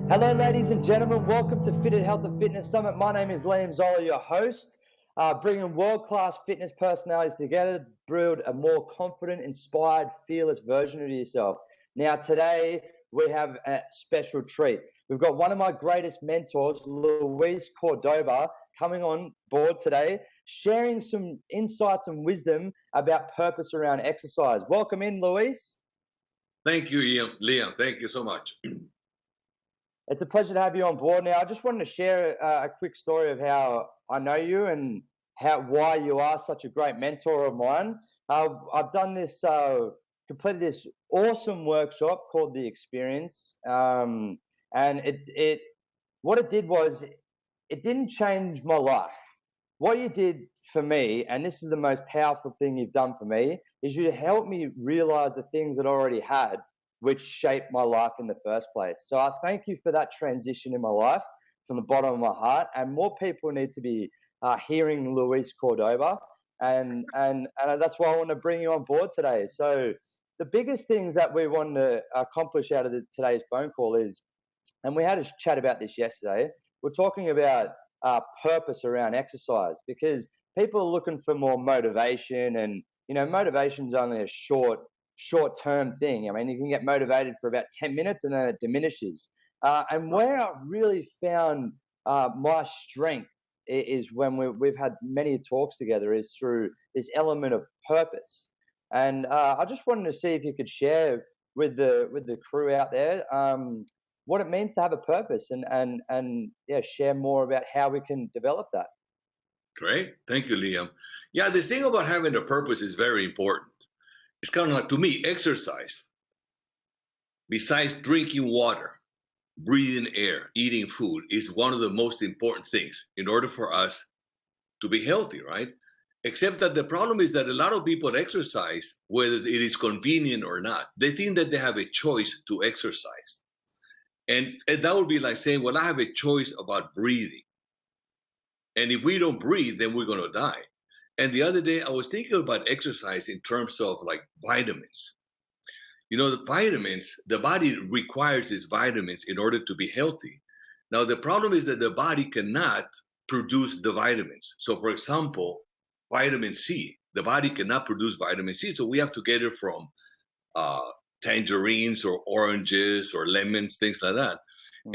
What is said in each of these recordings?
Hello, ladies and gentlemen. Welcome to Fit at Health and Fitness Summit. My name is Liam Zola, your host, bringing world-class fitness personalities together to build a more confident, inspired, fearless version of yourself. Now, today we have a special treat. We've got one of my greatest mentors, Luis Cordoba, coming on board today, sharing some insights and wisdom about purpose around exercise. Welcome in, Luis. Thank you, Liam. Thank you so much. It's a pleasure to have you on board. Now, I just wanted to share a quick story of how I know you and why you are such a great mentor of mine. I've done this, completed this awesome workshop called The Experience, and what it did was it didn't change my life. What you did for me, and this is the most powerful thing you've done for me, is you helped me realize the things that I already had, which shaped my life in the first place. So I thank you for that transition in my life from the bottom of my heart. And more people need to be hearing Luis Cordoba. And that's why I want to bring you on board today. So the biggest things that we want to accomplish out of today's phone call is, and we had a chat about this yesterday, we're talking about purpose around exercise, because people are looking for more motivation, and motivation's only a short-term thing. I mean, you can get motivated for about 10 minutes and then it diminishes. And where I really found my strength is when we've had many talks together, is through this element of purpose. And I just wanted to see if you could share with the crew out there what it means to have a purpose, and share more about how we can develop that. Great. Thank you, Liam. Yeah, this thing about having a purpose is very important. It's kind of like, to me, exercise, besides drinking water, breathing air, eating food, is one of the most important things in order for us to be healthy, right? Except that the problem is that a lot of people exercise, whether it is convenient or not. They think that they have a choice to exercise. And that would be like saying, well, I have a choice about breathing. And if we don't breathe, then we're going to die. And the other day, I was thinking about exercise in terms of like vitamins. The vitamins, the body requires these vitamins in order to be healthy. Now, the problem is that the body cannot produce the vitamins. So, for example, vitamin C, the body cannot produce vitamin C. So we have to get it from tangerines or oranges or lemons, things like that.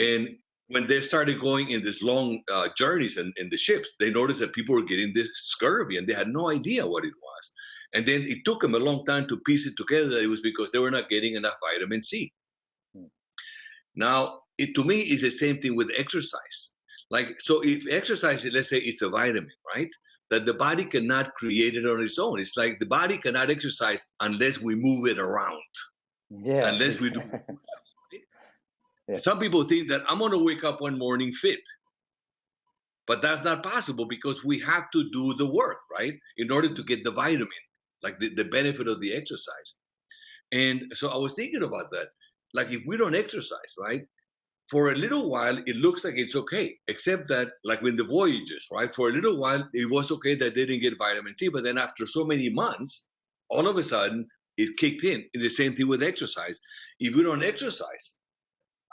And when they started going in these long journeys in the ships, they noticed that people were getting this scurvy, and they had no idea what it was. And then it took them a long time to piece it together that it was because they were not getting enough vitamin C. Now, to me, it's the same thing with exercise. Like, so if exercise, let's say it's a vitamin, right? That the body cannot create it on its own. It's like the body cannot exercise unless we move it around. Yeah. Unless we do. Yeah. Some people think that I'm going to wake up one morning fit. But that's not possible, because we have to do the work, right? In order to get the vitamin, like the benefit of the exercise. And so I was thinking about that. Like, if we don't exercise, right? For a little while, it looks like it's okay, except that, like in the voyages, right? For a little while, it was okay that they didn't get vitamin C. But then after so many months, all of a sudden, it kicked in. And the same thing with exercise. If we don't exercise,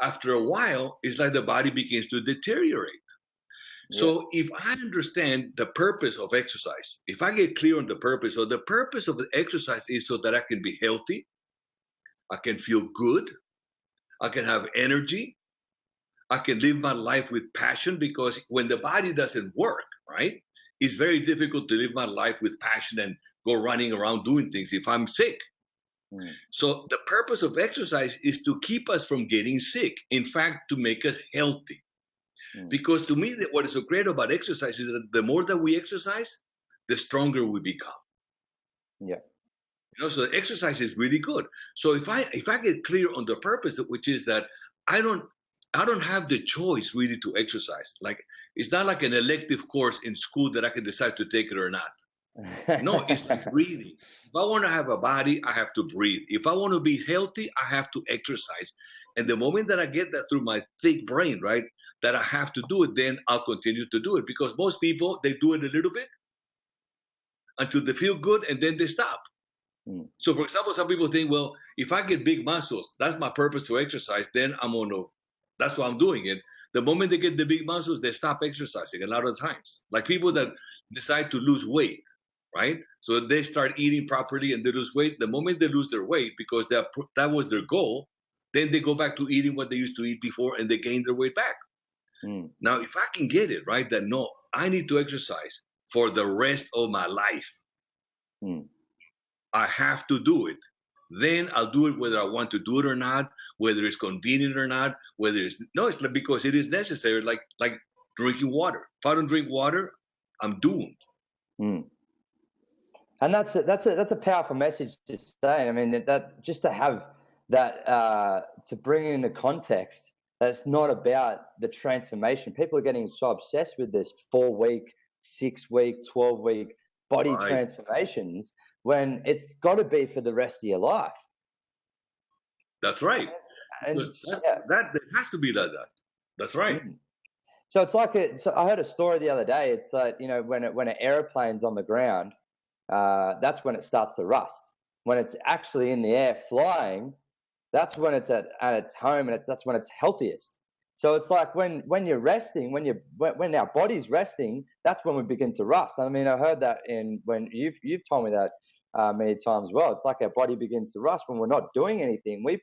after a while, it's like the body begins to deteriorate. Yeah. So if I understand the purpose of exercise, if I get clear on the purpose, so the purpose of the exercise is so that I can be healthy, I can feel good, I can have energy, I can live my life with passion, because when the body doesn't work, right, it's very difficult to live my life with passion and go running around doing things if I'm sick. So the purpose of exercise is to keep us from getting sick. In fact, to make us healthy. Because to me, what is so great about exercise is that the more that we exercise, the stronger we become. Yeah. So exercise is really good. So if I get clear on the purpose, which is that I don't have the choice really to exercise. Like, it's not like an elective course in school that I can decide to take it or not. No, it's like breathing. If I want to have a body, I have to breathe. If I want to be healthy, I have to exercise. And the moment that I get that through my thick brain, right, that I have to do it, then I'll continue to do it. Because most people, they do it a little bit until they feel good, and then they stop. Mm. So, for example, some people think, well, if I get big muscles, that's my purpose to exercise, then that's why I'm doing it. The moment they get the big muscles, they stop exercising a lot of times. Like people that decide to lose weight, right? So they start eating properly and they lose weight. The moment they lose their weight, because that was their goal, then they go back to eating what they used to eat before and they gain their weight back. Mm. Now, if I can get it, right, that no, I need to exercise for the rest of my life. Mm. I have to do it. Then I'll do it whether I want to do it or not, whether it's convenient or not, whether it's no, it's like because it is necessary, like drinking water. If I don't drink water, I'm doomed. Mm. And that's a powerful message to say. I mean, that's just to have that to bring in the context that it's not about the transformation. People are getting so obsessed with this 4-week, 6-week, 12-week body Right. transformations when it's got to be for the rest of your life. That's right. And That has to be like that. That's right. So it's like I heard a story the other day. It's like, you know, when an airplane's on the ground, that's when it starts to rust. When it's actually in the air flying, that's when it's at its home, and that's when it's healthiest. So it's like when you're resting, when our body's resting, that's when we begin to rust. I mean, I heard that when you've told me that many times as well. It's like our body begins to rust when we're not doing anything. We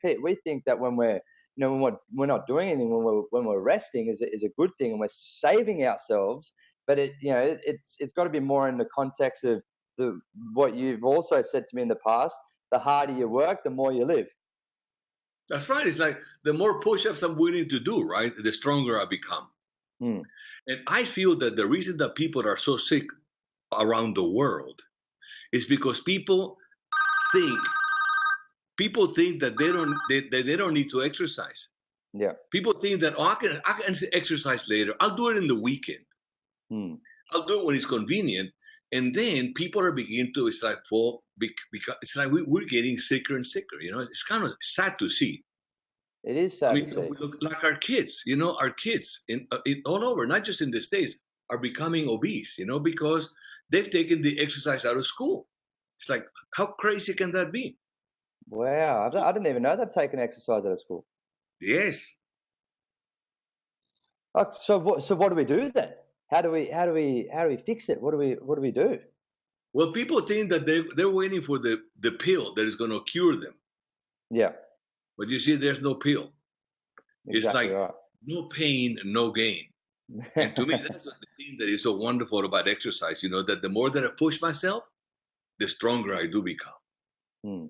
think that when we're not doing anything, when we're resting is a good thing, and we're saving ourselves. But it's got to be more in the context of what you've also said to me in the past. The harder you work, the more you live. That's right. It's like the more push-ups I'm willing to do, right, the stronger I become. Mm. And I feel that the reason that people are so sick around the world is because people think that they don't need to exercise. Yeah. People think that I can exercise later. I'll do it in the weekend. Mm. I'll do it when it's convenient. And then people are beginning to, it's like because it's like we're getting sicker and sicker. You know, it's kind of sad to see. It is sad I mean, to see. we look like our kids. You know, our kids in all over, not just in the States, are becoming obese. You know, because they've taken the exercise out of school. It's like, how crazy can that be? Wow, I didn't even know they've taken exercise out of school. Yes. So what do we do then? How do we fix it? What do we do? Well, people think that they're waiting for the pill that is going to cure them. Yeah, But you see, there's no pill. It's exactly like right. no pain, no gain. And to me, that's the thing that is so wonderful about exercise. You know, that the more that I push myself, the stronger I do become. Hmm.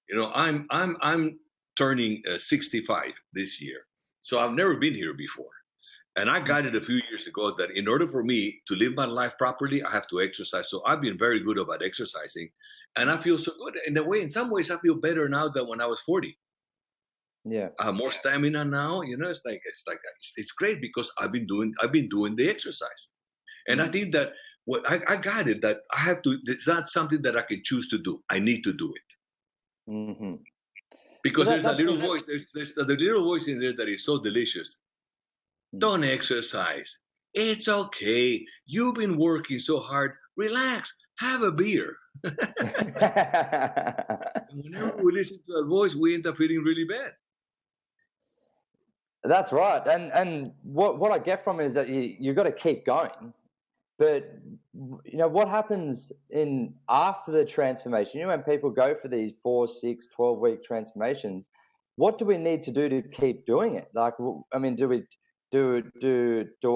You know, I'm turning 65 this year, so I've never been here before. And I got it a few years ago that in order for me to live my life properly, I have to exercise. So I've been very good about exercising, and I feel so good. In some ways, I feel better now than when I was 40. Yeah. I have more stamina now. You know, it's great because I've been doing the exercise, and I think that what I got it that I have to. It's not something that I can choose to do. I need to do it Mm-hmm. because there's a little voice. There's the little voice in there that is so delicious. Don't exercise. It's okay. You've been working so hard. Relax. Have a beer. And whenever we listen to that voice, we end up feeling really bad. That's right. And what I get from it is that you got to keep going. But what happens in after the transformation? When people go for these 4, 6, 12-week transformations, what do we need to do to keep doing it? Like, I mean, do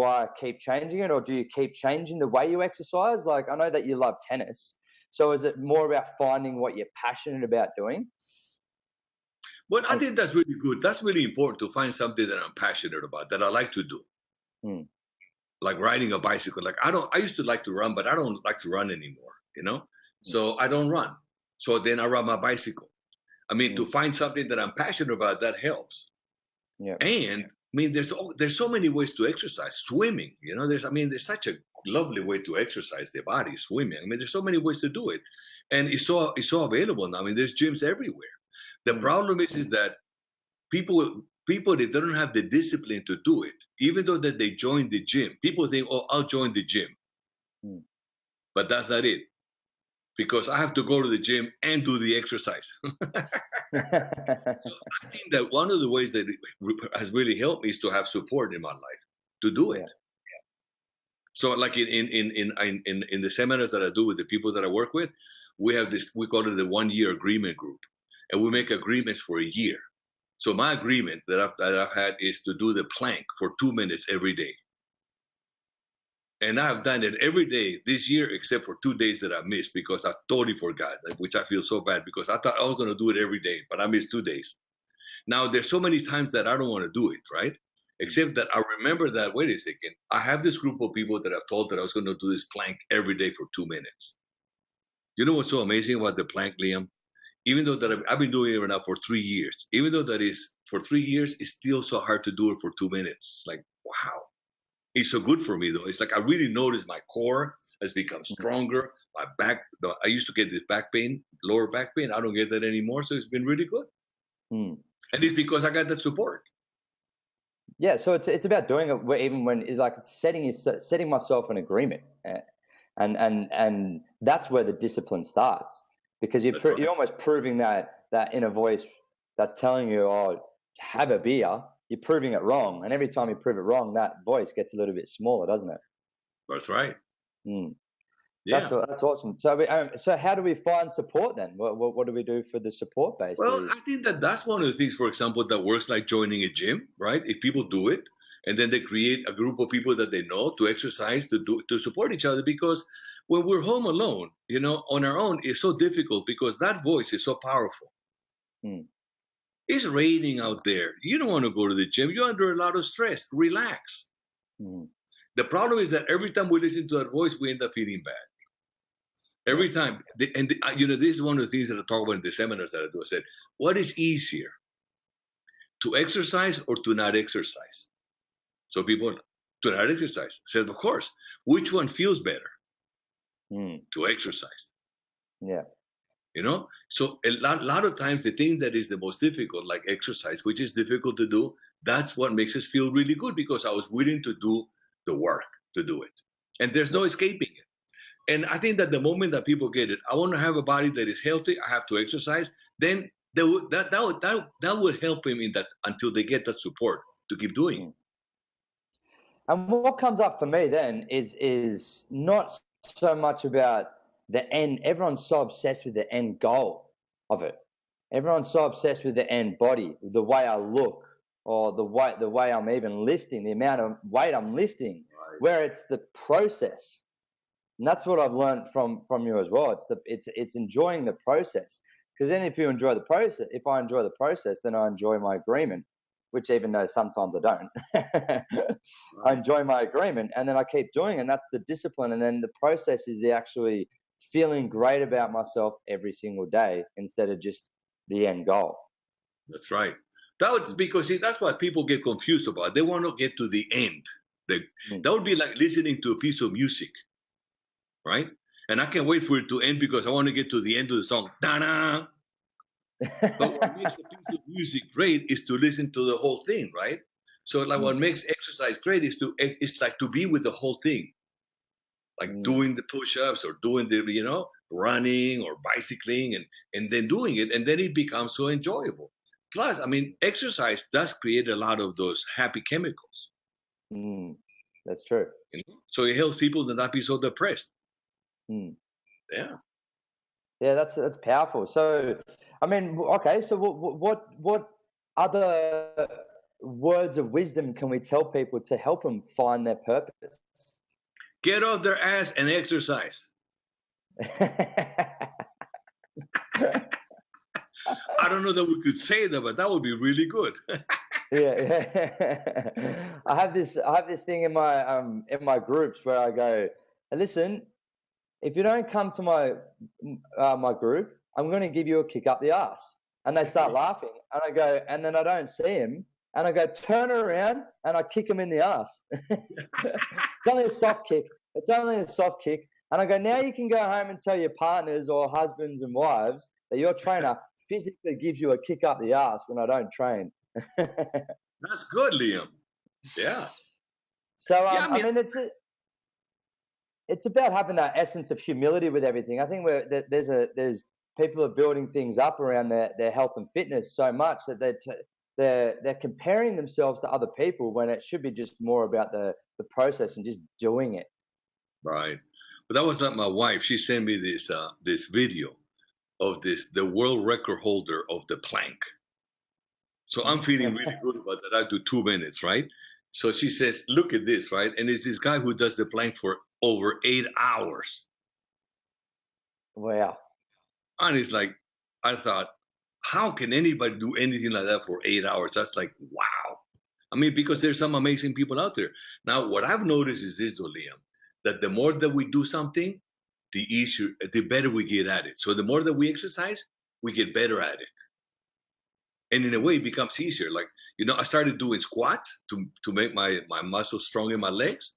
I keep changing it, or do you keep changing the way you exercise? Like, I know that you love tennis, so is it more about finding what you're passionate about doing? Well, I think that's really good. That's really important to find something that I'm passionate about, that I like to do. Like riding a bicycle. Like I used to like to run, but I don't like to run anymore, you know? So I don't run. So then I ride my bicycle. I mean, to find something that I'm passionate about, that helps. Yeah. And I mean, there's so many ways to exercise. Swimming, you know, there's such a lovely way to exercise the body, swimming. I mean, there's so many ways to do it. And it's so available now. I mean, there's gyms everywhere. The problem is that people if they don't have the discipline to do it, even though that they join the gym, people think, oh, I'll join the gym. But that's not it. because I have to go to the gym and do the exercise. So I think that one of the ways that it has really helped me is to have support in my life to do it. Yeah. So like in the seminars that I do with the people that I work with, we have this, we call it the 1 year agreement group, and we make agreements for a year. So my agreement that I've had is to do the plank for 2 minutes every day. And I've done it every day this year, except for 2 days that I missed because I totally forgot, which I feel so bad because I thought I was going to do it every day, but I missed 2 days. Now, there's so many times that I don't want to do it, right? Except that I remember that, wait a second, I have this group of people that I've told that I was going to do this plank every day for 2 minutes. You know what's so amazing about the plank, Liam? Even though that I've been doing it now for 3 years, even though that is for 3 years, it's still so hard to do it for 2 minutes. It's like, wow. It's so good for me though. It's like I really notice my core has become stronger. My back, I used to get this back pain, lower back pain. I don't get that anymore. So it's been really good. Mm. And it's because I got that support. Yeah, so it's about doing it even when it's like setting myself an agreement, and that's where the discipline starts, because you're almost proving that inner voice that's telling you, oh, have a beer. You're proving it wrong, and every time you prove it wrong, that voice gets a little bit smaller, doesn't it? That's right. Mm. Yeah. That's awesome. So how do we find support then? What do we do for the support base? Well, I think that that's one of the things, for example, that works like joining a gym, right? If people do it and then they create a group of people that they know to exercise, to support each other, because when we're home alone, on our own, it's so difficult because that voice is so powerful. Mm. It's raining out there. You don't want to go to the gym. You're under a lot of stress. Relax. Mm. The problem is that every time we listen to that voice, we end up feeling bad. Every time. This is one of the things that I talk about in the seminars that I do. I said, what is easier, to exercise or to not exercise? So people, to not exercise. I said, of course. Which one feels better? To exercise. Yeah. So a lot of times the thing that is the most difficult, like exercise, which is difficult to do, that's what makes us feel really good because I was willing to do the work to do it. And there's no escaping it. And I think that the moment that people get it, I want to have a body that is healthy, I have to exercise, then that will help them in that until they get that support to keep doing it. And what comes up for me then is not so much about the end. Everyone's so obsessed with the end goal of it. Everyone's so obsessed with the end body, the way I look, or the way I'm even lifting, the amount of weight I'm lifting, right. Where it's the process. And that's what I've learned from you as well. It's enjoying the process. Because then if I enjoy the process, then I enjoy my agreement, which even though sometimes I don't, I enjoy my agreement, and then I keep doing it, and that's the discipline. And then the process is the actually feeling great about myself every single day instead of just the end goal. That's right. That's because that's what people get confused about. They want to get to the end. That would be like listening to a piece of music, right? And I can't wait for it to end because I want to get to the end of the song. Da-da! But what makes a piece of music great is to listen to the whole thing, right? So like what makes exercise great is it's like to be with the whole thing. Like doing the push-ups or doing the, running or bicycling and then doing it. And then it becomes so enjoyable. Plus, I mean, exercise does create a lot of those happy chemicals. That's true. So it helps people to not be so depressed. Yeah. Yeah, that's powerful. So, I mean, okay. So, what other words of wisdom can we tell people to help them find their purpose? Get off their ass and exercise. I don't know that we could say that, but that would be really good. Yeah. I have this thing in my groups where I go, listen, if you don't come to my group, I'm going to give you a kick up the ass. And they start laughing, and I go, and then I don't see him, and I go, turn around, and I kick him in the ass. It's only a soft kick. And I go, now you can go home and tell your partners or husbands and wives that your trainer physically gives you a kick up the ass when I don't train. That's good, Liam. Yeah. So, I mean, it's it's about having that essence of humility with everything. I think there's people are building things up around their health and fitness so much that they're comparing themselves to other people when it should be just more about the process and just doing it. Right. But that was not my wife. She sent me this video of the world record holder of the plank. So I'm feeling really good about that. I do 2 minutes, right? So she says, look at this, right? And it's this guy who does the plank for over 8 hours. Wow. And it's like, I thought, how can anybody do anything like that for 8 hours? That's like, wow. I mean, because there's some amazing people out there. Now, what I've noticed is this, though, Liam, that the more that we do something, the better we get at it. So the more that we exercise, we get better at it. And in a way, it becomes easier. Like, I started doing squats to make my muscles strong in my legs.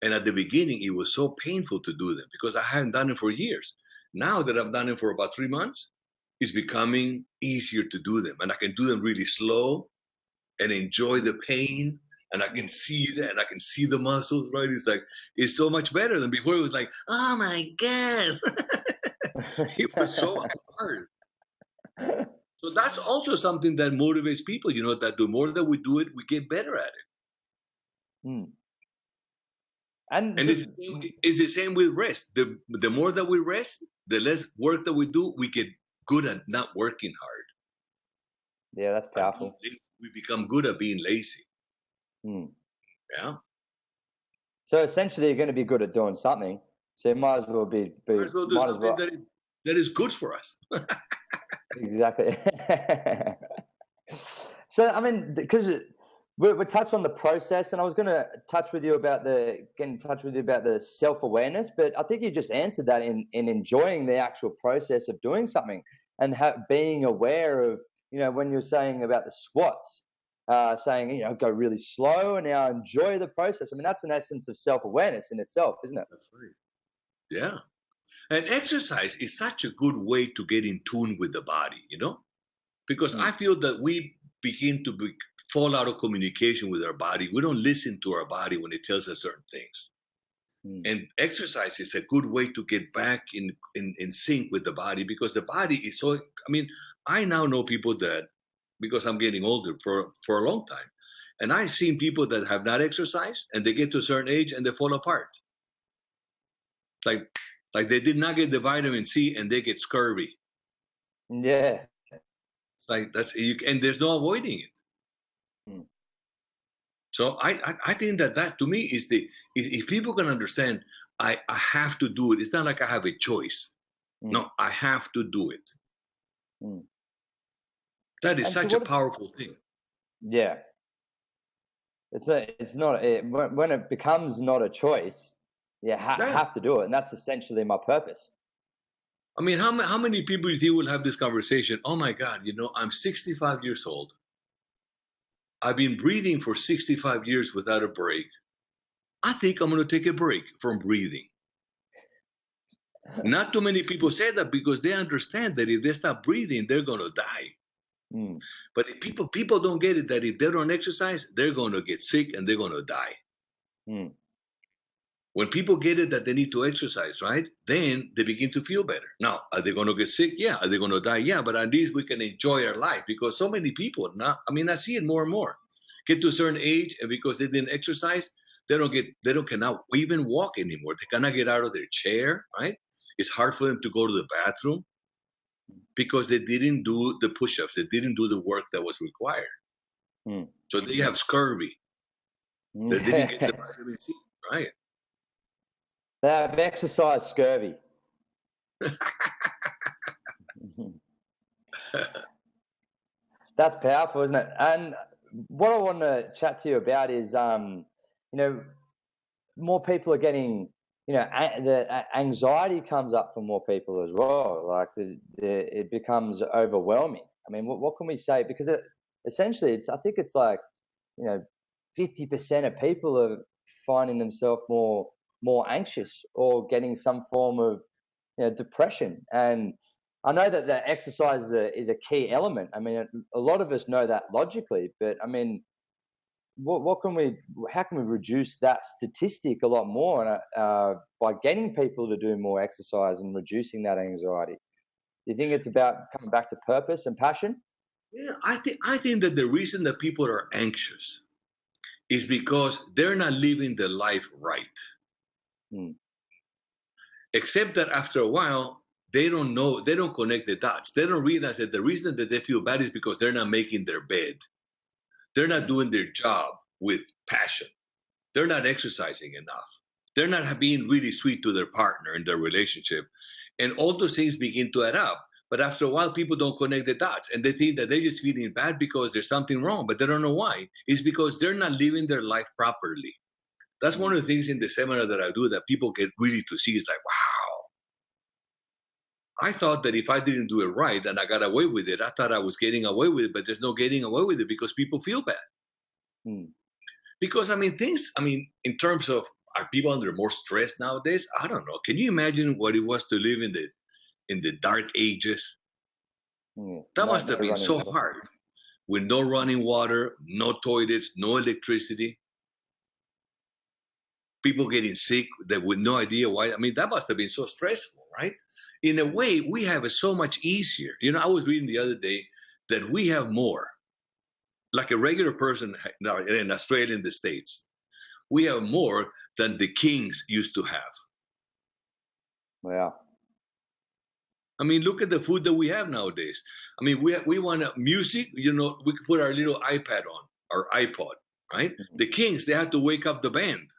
And at the beginning, it was so painful to do them because I hadn't done it for years. Now that I've done it for about 3 months, it's becoming easier to do them. And I can do them really slow and enjoy the pain. And I can see that, and I can see the muscles, right? It's so much better than before. It was like, oh my God. It was so hard. So that's also something that motivates people, that the more that we do it, we get better at it. Mm. And it's the same with rest. The more that we rest, the less work that we do, we get good at not working hard. Yeah, that's powerful. We become good at being lazy. Mm. Yeah. So essentially, you're going to be good at doing something. So you might as well do something that is good for us. Exactly. So I mean, because we touched on the process, and I was going to get in touch with you about the self-awareness, but I think you just answered that in enjoying the actual process of doing something and being aware of, when you're saying about the squats, saying, go really slow and now enjoy the process. I mean, that's an essence of self-awareness in itself, isn't it? That's right. Yeah. And exercise is such a good way to get in tune with the body, because I feel that we begin to fall out of communication with our body. We don't listen to our body when it tells us certain things. And exercise is a good way to get back in sync with the body, because the body is so, I mean, I now know people that, because I'm getting older for a long time, and I've seen people that have not exercised and they get to a certain age and they fall apart. Like they did not get the vitamin C and they get scurvy. Yeah. It's like and there's no avoiding it. So I think that to me is if people can understand, I have to do it. It's not like I have a choice. No, I have to do it. That is such a powerful thing. Yeah. It's not when it becomes not a choice, you have to do it, and that's essentially my purpose. I mean, how many people do you think will have this conversation? Oh my God, I'm 65 years old. I've been breathing for 65 years without a break. I think I'm going to take a break from breathing. Not too many people say that because they understand that if they stop breathing, they're going to die. But if people don't get it, that if they don't exercise, they're going to get sick and they're going to die. When people get it that they need to exercise, right, then they begin to feel better. Now, are they going to get sick? Yeah. Are they going to die? Yeah. But at least we can enjoy our life, because so many people now, I mean, I see it more and more, get to a certain age, and because they didn't exercise, they cannot even walk anymore. They cannot get out of their chair, right? It's hard for them to go to the bathroom because they didn't do the push-ups. They didn't do the work that was required. So they have scurvy. They didn't get the vitamin C, right? They have exercise scurvy. That's powerful, isn't it? And what I want to chat to you about is, more people are getting, the anxiety comes up for more people as well. Like it becomes overwhelming. I mean, what can we say? Because essentially, I think it's like, 50% of people are finding themselves more anxious or getting some form of depression. And I know that the exercise is a key element. I mean, a lot of us know that logically, but I mean, how can we reduce that statistic a lot more by getting people to do more exercise and reducing that anxiety? Do you think it's about coming back to purpose and passion? Yeah, I think that the reason that people are anxious is because they're not living their life right. Mm. Except that after a while, they don't know, they don't connect the dots. They don't realize that the reason that they feel bad is because they're not making their bed. They're not doing their job with passion. They're not exercising enough. They're not being really sweet to their partner in their relationship. And all those things begin to add up. But after a while, people don't connect the dots and they think that they're just feeling bad because there's something wrong, but they don't know why. It's because they're not living their life properly. That's one of the things in the seminar that I do that people get really to see. It's like, wow, I thought that if I didn't do it right and I got away with it, I thought I was getting away with it, but there's no getting away with it because people feel bad. Mm. Because in terms of, are people under more stress nowadays? I don't know. Can you imagine what it was to live in the dark ages? That must have been so hard, with no running water, no toilets, no electricity, people getting sick that with no idea why. I mean, that must have been so stressful, right? In a way, we have it so much easier. I was reading the other day that we have more, like a regular person in Australia, in the States, we have more than the kings used to have. Wow. I mean, look at the food that we have nowadays. I mean, we want music, we can put our little iPad on, our iPod, right? Mm-hmm. The kings, they have to wake up the band.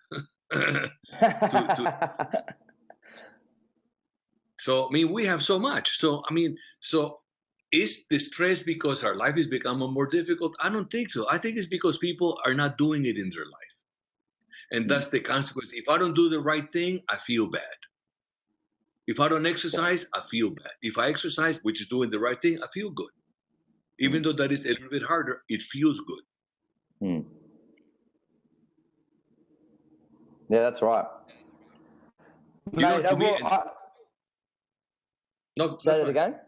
So, I mean, we have so much. So, is the stress because our life is becoming more difficult? I don't think so. I think it's because people are not doing it in their life. And that's the consequence. If I don't do the right thing, I feel bad. If I don't exercise, I feel bad. If I exercise, which is doing the right thing, I feel good. Even though that is a little bit harder, it feels good. Yeah, that's right. Mate, no, say that again?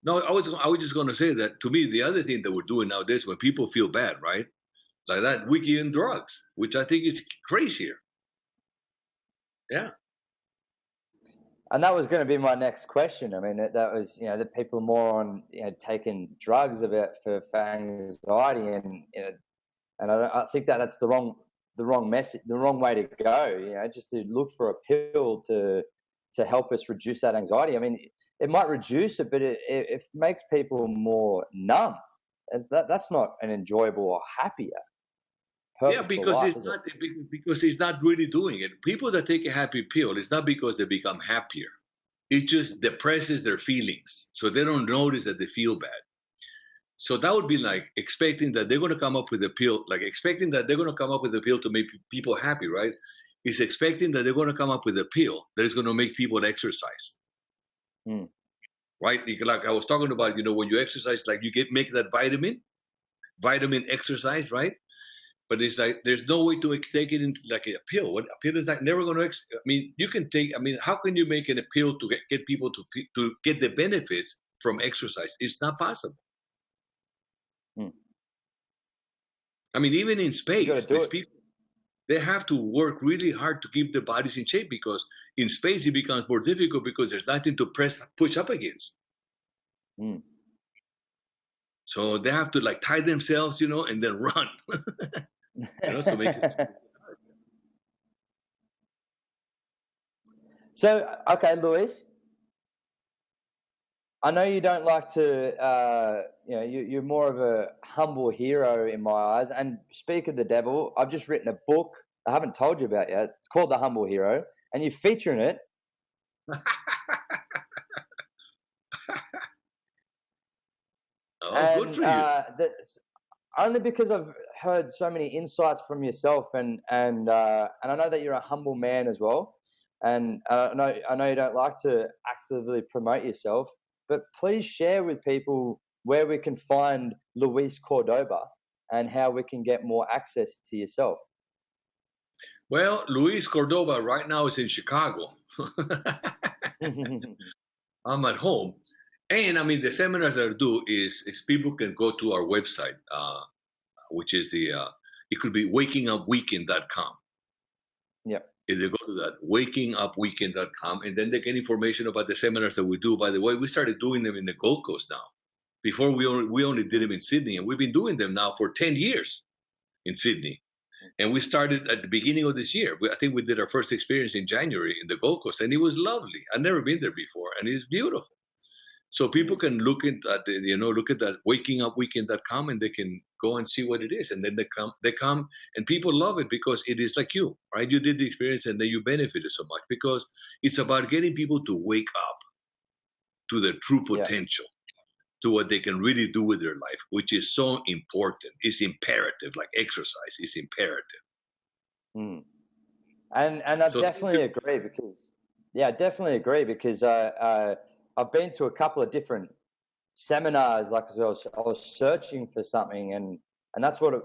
No, I was just going to say that to me, the other thing that we're doing nowadays when people feel bad, right? Like that, we give them drugs, which I think is crazier. Yeah. And that was going to be my next question. I mean, that was, that people more on, taking drugs for anxiety, and I think that's the wrong message, the wrong way to go. Just to look for a pill to help us reduce that anxiety. I mean, it might reduce it, but it makes people more numb. That's not an enjoyable or happier. Yeah, because it's not really doing it. People that take a happy pill, it's not because they become happier. It just depresses their feelings, so they don't notice that they feel bad. So that would be like expecting that they're going to come up with a pill, like expecting that they're going to come up with a pill to make people happy, right? It's expecting that they're going to come up with a pill that is going to make people exercise. Right? Like I was talking about, when you exercise, like you make that vitamin exercise, right? But it's like there's no way to take it into like a pill. What a pill is like never going to. You can take. How can you make it a pill to get people to get the benefits from exercise? It's not possible. Even in space, these people, they have to work really hard to keep their bodies in shape because in space it becomes more difficult because there's nothing to push up against. So they have to like tie themselves, and then run. To make it. So, okay, Luis, I know you don't like to, you're more of a humble hero in my eyes. And speak of the devil, I've just written a book I haven't told you about yet. It's called The Humble Hero, and you feature in it. Good for you. Only because I've heard so many insights from yourself, and I know that you're a humble man as well. And I know you don't like to actively promote yourself, but please share with people where we can find Luis Cordoba and how we can get more access to yourself. Well, Luis Cordoba right now is in Chicago. I'm at home. And the seminars that I do is people can go to our website, which is the It could be wakingupweekend.com. Yeah. If they go to that, wakingupweekend.com, and then they get information about the seminars that we do. By the way, we started doing them in the Gold Coast now. Before we only did them in Sydney, and we've been doing them now for 10 years in Sydney. And we started at the beginning of this year. I think we did our first experience in January in the Gold Coast, and it was lovely. I've never been there before, and it's beautiful. So people can look at that wakingupweekend.com, and they can go and see what it is. And then they come, and people love it because it is like you, right? You did the experience, and then you benefited so much because it's about getting people to wake up to their true potential, to what they can really do with their life, which is so important. It's imperative, like exercise is imperative. Mm. And I definitely agree because I've been to a couple of different seminars, like I was searching for something, and that's when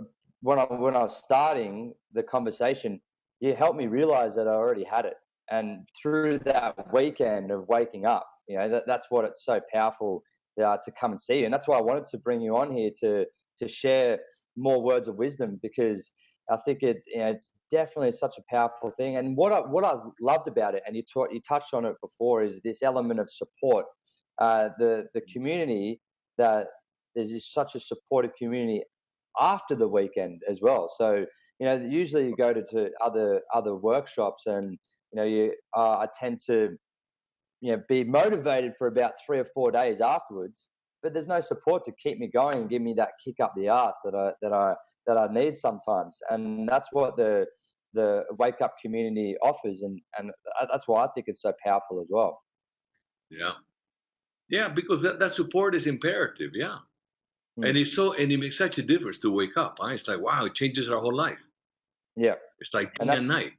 I was starting the conversation, it helped me realize that I already had it. And through that weekend of waking up, that's what it's so powerful to come and see you. And that's why I wanted to bring you on here to share more words of wisdom, because I think it's definitely such a powerful thing. And what I loved about it, and you touched on it before, is this element of support. The community, that there's such a supportive community after the weekend as well. So usually you go to other workshops, and I tend to be motivated for about 3 or 4 days afterwards, but there's no support to keep me going and give me that kick up the arse that I need sometimes. And that's what the Wake Up community offers, and that's why I think it's so powerful as well. Yeah, because that support is imperative. And it makes such a difference to wake up. Huh? It's like, wow, it changes our whole life. Yeah, it's like day and night.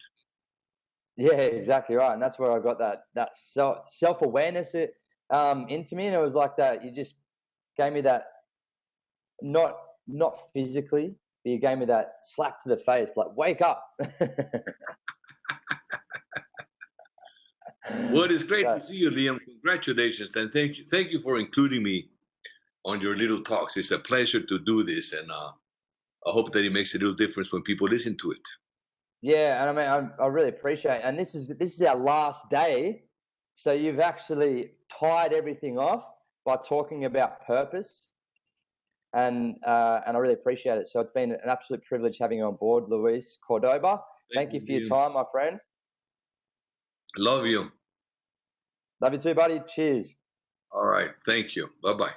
Yeah, exactly right. And that's where I got that self-awareness into me, and it was like that. You just gave me that, not physically, but you gave me that slap to the face, like, wake up. Well, it's great to see you, Liam. Congratulations, and thank you for including me on your little talks. It's a pleasure to do this, and I hope that it makes a little difference when people listen to it. Yeah, and I mean, I really appreciate it. And this is our last day, so you've actually tied everything off by talking about purpose, and I really appreciate it. So it's been an absolute privilege having you on board, Luis Cordoba. Thank you for your time, my friend. Love you. Love you too, buddy. Cheers. All right. Thank you. Bye-bye.